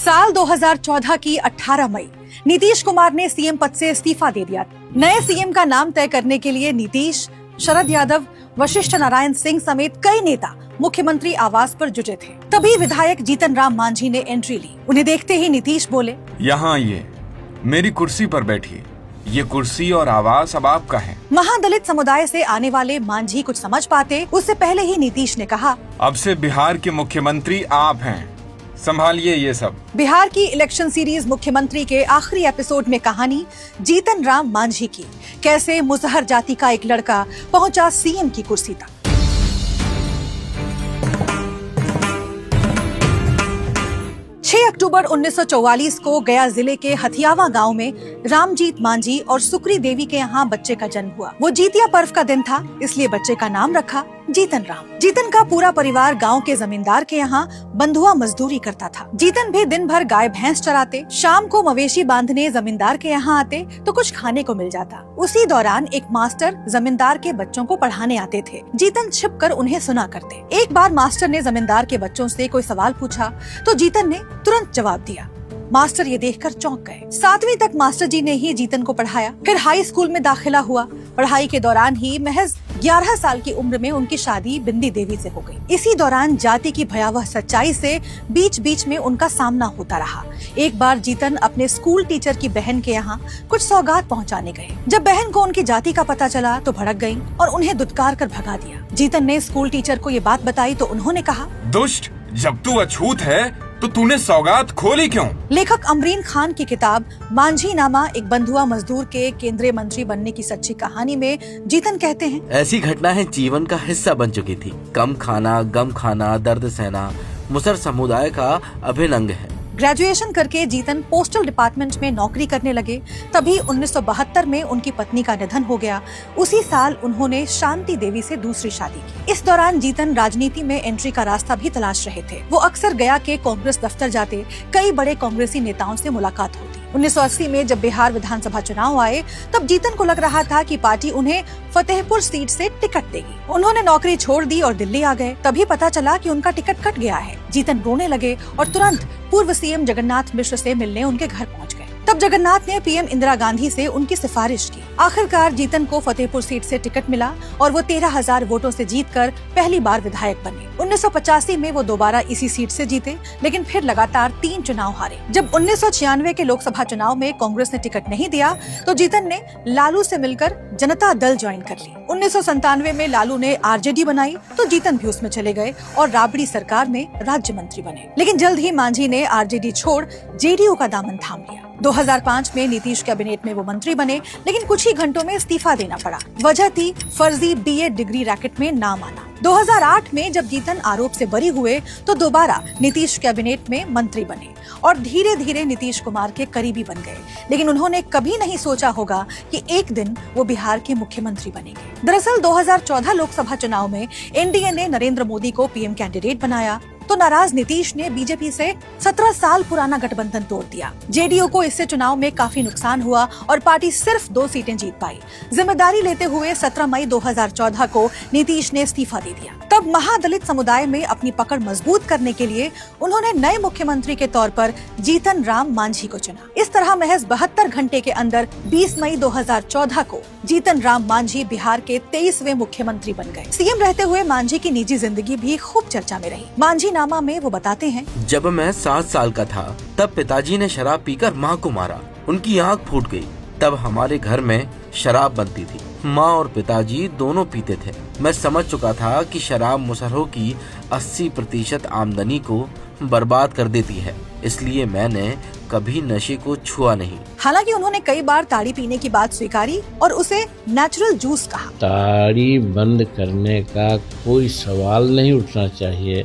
साल 2014 की 18 मई नीतीश कुमार ने सीएम पद से इस्तीफा दे दिया। नए सीएम का नाम तय करने के लिए नीतीश, शरद यादव, वशिष्ठ नारायण सिंह समेत कई नेता मुख्यमंत्री आवास पर जुटे थे। तभी विधायक जीतन राम मांझी ने एंट्री ली। उन्हें देखते ही नीतीश बोले, यहाँ आइए, मेरी कुर्सी पर बैठिए। ये कुर्सी और आवास अब आपका है। महादलित समुदाय से आने वाले मांझी कुछ समझ पाते उससे पहले ही नीतीश ने कहा, अब से बिहार के मुख्यमंत्री आप हैं, संभालिए ये सब। बिहार की इलेक्शन सीरीज मुख्यमंत्री के आखिरी एपिसोड में कहानी जीतन राम मांझी की, कैसे मुसहर जाति का एक लड़का पहुंचा सीएम की कुर्सी तक। 6 अक्टूबर 1944 को गया जिले के हथियावा गांव में रामजीत मांझी और सुक्री देवी के यहाँ बच्चे का जन्म हुआ। वो जीतिया पर्व का दिन था, इसलिए बच्चे का नाम रखा जीतन राम। जीतन का पूरा परिवार गांव के जमींदार के यहाँ बंधुआ मजदूरी करता था। जीतन भी दिन भर गाय भैंस चराते, शाम को मवेशी बांधने जमींदार के यहाँ आते तो कुछ खाने को मिल जाता। उसी दौरान एक मास्टर जमींदार के बच्चों को पढ़ाने आते थे। जीतन छिपकर उन्हें सुना करते। एक बार मास्टर ने जमींदार के बच्चों से कोई सवाल पूछा तो जीतन ने तुरंत जवाब दिया। मास्टर ये देखकर चौंक गए। 7वीं तक मास्टर जी ने ही जीतन को पढ़ाया। फिर हाई स्कूल में दाखिला हुआ। पढ़ाई के दौरान ही महज 11 साल की उम्र में उनकी शादी बिंदी देवी से हो गई। इसी दौरान जाति की भयावह सच्चाई से बीच बीच में उनका सामना होता रहा। एक बार जीतन अपने स्कूल टीचर की बहन के यहाँ कुछ सौगात पहुँचाने गए। जब बहन को उनकी जाति का पता चला तो भड़क गयी और उन्हें दुत्कार कर भगा दिया। जीतन ने स्कूल टीचर को ये बात बताई तो उन्होंने कहा, दुष्ट, जब तू अछूत है तो तूने सौगात खोली क्यों? लेखक अमरीन खान की किताब मांझी नामा एक बंधुआ मजदूर के केंद्रीय मंत्री बनने की सच्ची कहानी में जीतन कहते हैं, ऐसी घटनाएं जीवन का हिस्सा बन चुकी थी। कम खाना, गम खाना, दर्द सहना मुसहर समुदाय का अभिन्न अंग है। ग्रेजुएशन करके जीतन पोस्टल डिपार्टमेंट में नौकरी करने लगे। तभी 1972 में उनकी पत्नी का निधन हो गया। उसी साल उन्होंने शांति देवी से दूसरी शादी की। इस दौरान जीतन राजनीति में एंट्री का रास्ता भी तलाश रहे थे। वो अक्सर गया के कांग्रेस दफ्तर जाते, कई बड़े कांग्रेसी नेताओं से मुलाकात होती। 1980 में जब बिहार विधानसभा चुनाव आए तब जीतन को लग रहा था कि पार्टी उन्हें फतेहपुर सीट से टिकट देगी। उन्होंने नौकरी छोड़ दी और दिल्ली आ गए। तभी पता चला कि उनका टिकट कट गया है। जीतन रोने लगे और तुरंत पूर्व सीएम जगन्नाथ मिश्र से मिलने उनके घर पहुंच गए। तब जगन्नाथ ने पीएम इंदिरा गांधी से उनकी सिफारिश की। आखिरकार जीतन को फतेहपुर सीट से टिकट मिला और वो 13,000 वोटों से जीतकर पहली बार विधायक बने। 1985 में वो दोबारा इसी सीट से जीते, लेकिन फिर लगातार 3 चुनाव हारे। जब 1996 के लोकसभा चुनाव में कांग्रेस ने टिकट नहीं दिया तो जीतन ने लालू से मिलकर जनता दल ज्वाइन कर ली। 1997 में लालू ने आरजेडी बनाई तो जीतन भी उसमें चले गए और राबड़ी सरकार में राज्य मंत्री बने। लेकिन जल्द ही मांझी ने आरजेडी छोड़ जेडीयू का दामन थाम लिया। 2005 में नीतीश कैबिनेट में वो मंत्री बने, लेकिन कुछ ही घंटों में इस्तीफा देना पड़ा। वजह थी फर्जी बीए डिग्री रैकेट में नाम आना। 2008 में जब जीतन आरोप से बरी हुए तो दोबारा नीतीश कैबिनेट में मंत्री बने और धीरे धीरे नीतीश कुमार के करीबी बन गए। लेकिन उन्होंने कभी नहीं सोचा होगा कि एक दिन वो बिहार के मुख्यमंत्री बनेंगे। दरअसल 2014 लोकसभा चुनाव में एनडीए ने नरेंद्र मोदी को पीएम कैंडिडेट बनाया तो नाराज नीतीश ने बीजेपी से 17 साल पुराना गठबंधन तोड़ दिया। जेडीयू को इससे चुनाव में काफी नुकसान हुआ और पार्टी सिर्फ 2 सीटें जीत पाई। जिम्मेदारी लेते हुए 17 मई 2014 को नीतीश ने इस्तीफा दे दिया। तब महादलित समुदाय में अपनी पकड़ मजबूत करने के लिए उन्होंने नए मुख्यमंत्री के तौर पर जीतन राम मांझी को चुना। इस तरह महज 72 घंटे के अंदर 20 मई 2014 को जीतन राम मांझी बिहार के 23वें मुख्यमंत्री बन गए। सीएम रहते हुए मांझी की निजी जिंदगी भी खूब चर्चा में रही। मांझी नामा में वो बताते हैं, जब मैं 7 साल का था तब पिताजी ने शराब पीकर माँ को मारा। उनकी आँख फूट गई। तब हमारे घर में शराब बनती थी। माँ और पिताजी दोनों पीते थे। मैं समझ चुका था कि शराब मुसहरों की 80% आमदनी को बर्बाद कर देती है, इसलिए मैंने कभी नशे को छुआ नहीं। हालांकि उन्होंने कई बार ताड़ी पीने की बात स्वीकारी और उसे नेचुरल जूस कहा। ताड़ी बंद करने का कोई सवाल नहीं उठना चाहिए।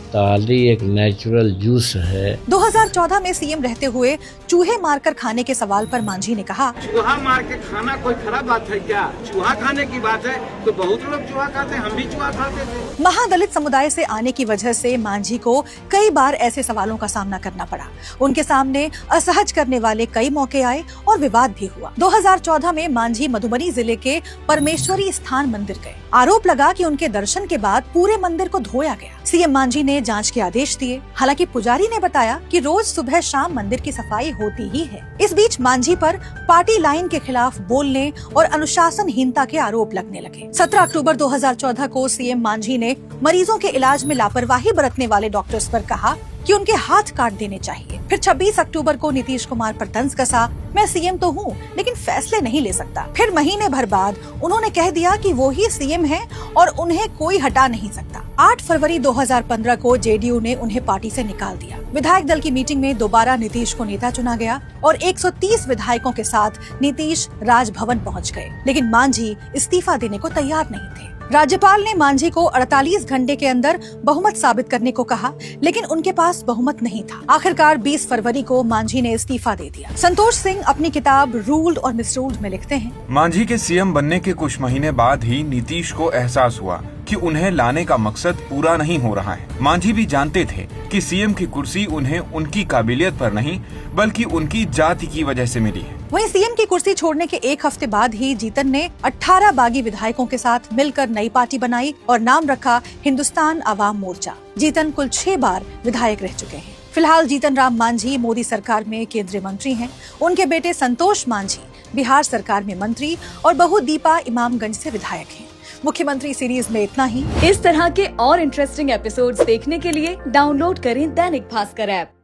ताड़ी एक नेचुरल जूस है। 2014 में सीएम रहते हुए चूहे मारकर खाने के सवाल पर मांझी ने कहा, चूहा मार के खाना कोई खराब बात है क्या? चूहा खाने की बात है तो बहुत लोग चूहा खाते हैं, हम भी चूहा खाते थे। महादलित समुदाय से आने की वजह से मांझी को कई बार ऐसे सवालों का सामना करना पड़ा। उनके सामने असहज करने वाले कई मौके आए और विवाद भी हुआ। 2014 में मांझी मधुबनी जिले के परमेश्वरी स्थान मंदिर गए। आरोप लगा कि उनके दर्शन के बाद पूरे मंदिर को धोया गया। सीएम मांझी ने जांच के आदेश दिए। हालांकि पुजारी ने बताया कि रोज सुबह शाम मंदिर की सफाई होती ही है। इस बीच मांझी पर पार्टी लाइन के खिलाफ बोलने और अनुशासनहीनता के आरोप लगने लगे। 17 अक्टूबर 2014 को सीएम मांझी ने मरीजों के इलाज में लापरवाही बरतने वाले डॉक्टर्स पर कहा कि उनके हाथ काट देने चाहिए। फिर 26 अक्टूबर को नीतीश कुमार पर तंज कसा, मैं सीएम तो हूँ लेकिन फैसले नहीं ले सकता। फिर महीने भर बाद उन्होंने कह दिया कि वो ही सीएम हैं और उन्हें कोई हटा नहीं सकता। 8 फरवरी 2015 को जेडीयू ने उन्हें पार्टी से निकाल दिया। विधायक दल की मीटिंग में दोबारा नीतीश को नेता चुना गया और 130 विधायकों के साथ नीतीश राजभवन पहुँच गए, लेकिन मांझी इस्तीफा देने को तैयार नहीं थे। राज्यपाल ने मांझी को 48 घंटे के अंदर बहुमत साबित करने को कहा, लेकिन उनके पास बहुमत नहीं था। आखिरकार 20 फरवरी को मांझी ने इस्तीफा दे दिया। संतोष सिंह अपनी किताब रूल्ड और मिसरूल्ड में लिखते हैं, मांझी के सीएम बनने के कुछ महीने बाद ही नीतीश को एहसास हुआ कि उन्हें लाने का मकसद पूरा नहीं हो रहा है। मांझी भी जानते थे कि सीएम की कुर्सी उन्हें उनकी काबिलियत पर नहीं बल्कि उनकी जाति की वजह से मिली है। वहीं सीएम की कुर्सी छोड़ने के एक हफ्ते बाद ही जीतन ने 18 बागी विधायकों के साथ मिलकर नई पार्टी बनाई और नाम रखा हिंदुस्तान आवाम मोर्चा। जीतन कुल 6 बार विधायक रह चुके हैं। फिलहाल जीतन राम मांझी मोदी सरकार में केंद्रीय मंत्री हैं। उनके बेटे संतोष मांझी बिहार सरकार में मंत्री और बहू दीपा इमामगंज से विधायक हैं। मुख्यमंत्री सीरीज में इतना ही। इस तरह के और इंटरेस्टिंग एपिसोड्स देखने के लिए डाउनलोड करें दैनिक भास्कर ऐप।